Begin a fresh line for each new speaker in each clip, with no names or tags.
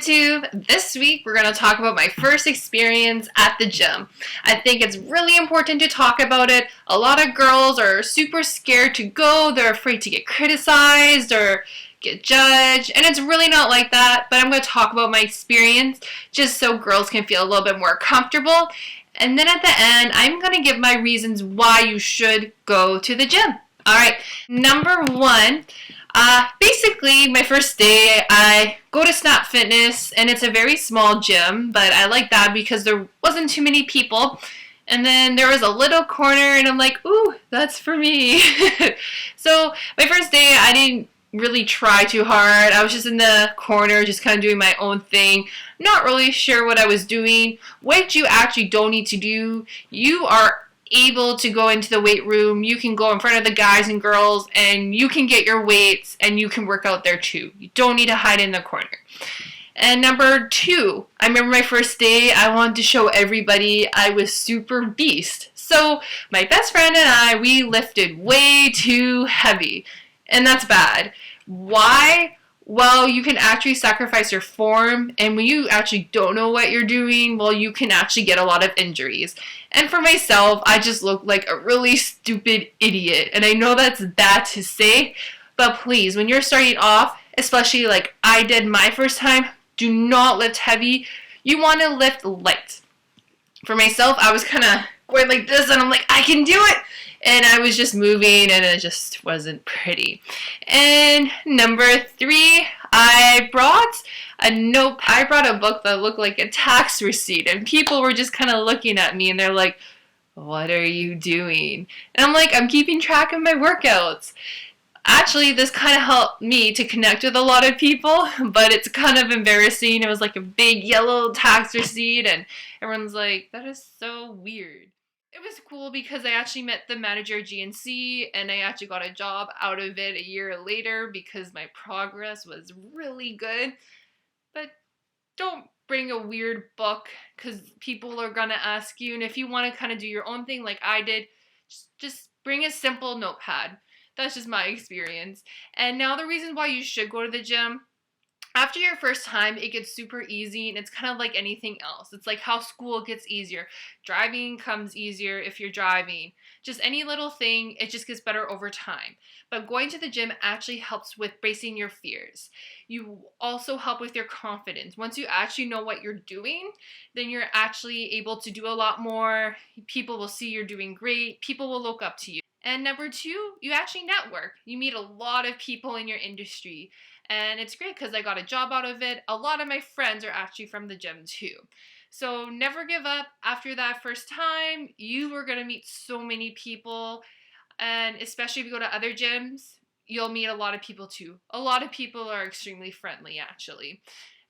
YouTube! This week we're going to talk about my first experience at the gym. I think it's really important to talk about it. A lot of girls are super scared to go. They're afraid to get criticized or get judged, and it's really not like that, but I'm going to talk about my experience just so girls can feel a little bit more comfortable. And then at the end, I'm going to give my reasons why you should go to the gym. Alright, number one, basically my first day I go to Snap Fitness, and it's a very small gym, but I like that because there wasn't too many people. And then there was a little corner and I'm like, ooh, that's for me. So my first day I didn't really try too hard. I was just in the corner just kind of doing my own thing, not really sure what I was doing. What you actually don't need to do, you are able to go into the weight room, you can go in front of the guys and girls and you can get your weights and you can work out there too. You don't need to hide in the corner. And number two, I remember my first day, I wanted to show everybody I was super beast. So my best friend and I, we lifted way too heavy. And that's bad. Why? Well, you can actually sacrifice your form, and when you actually don't know what you're doing, well, you can actually get a lot of injuries. And for myself, I just look like a really stupid idiot. And I know that's bad to say, but please, when you're starting off, especially like I did my first time, do not lift heavy. You want to lift light. For myself, I was kind of going like this, and I'm like, I can do it. And I was just moving, and it just wasn't pretty. And number three, I brought a book that looked like a tax receipt, and people were just kind of looking at me, and they're like, what are you doing? And I'm like, I'm keeping track of my workouts. Actually, this kind of helped me to connect with a lot of people, but it's kind of embarrassing. It was like a big yellow tax receipt, and everyone's like, that is so weird. It was cool because I actually met the manager at GNC, and I actually got a job out of it a year later because my progress was really good. But don't bring a weird book because people are going to ask you, and if you want to kind of do your own thing like I did, just bring a simple notepad. That's just my experience. And now the reason why you should go to the gym. After your first time, it gets super easy, and it's kind of like anything else. It's like how school gets easier. Driving comes easier if you're driving. Just any little thing, it just gets better over time. But going to the gym actually helps with bracing your fears. You also help with your confidence. Once you actually know what you're doing, then you're actually able to do a lot more. People will see you're doing great. People will look up to you. And number two, you actually network. You meet a lot of people in your industry. And it's great because I got a job out of it. A lot of my friends are actually from the gym too. So never give up. After that first time, you are going to meet so many people. And especially if you go to other gyms, you'll meet a lot of people too. A lot of people are extremely friendly actually.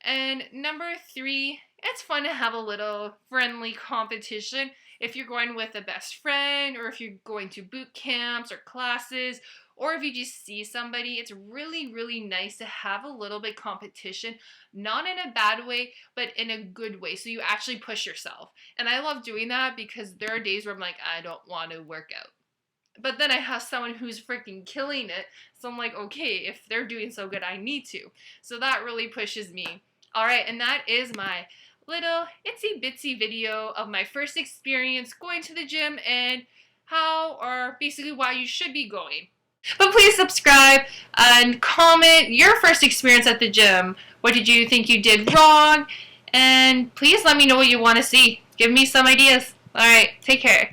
And number three, it's fun to have a little friendly competition. If you're going with a best friend, or if you're going to boot camps or classes, or if you just see somebody, it's really, really nice to have a little bit competition, not in a bad way, but in a good way. So you actually push yourself. And I love doing that because there are days where I'm like, I don't want to work out. But then I have someone who's freaking killing it. So I'm like, okay, if they're doing so good, I need to. So that really pushes me. All right, and that is my little itsy bitsy video of my first experience going to the gym and how, or basically why you should be going. But please subscribe and comment your first experience at the gym. What did you think you did wrong? And please let me know what you want to see. Give me some ideas. Alright, take care.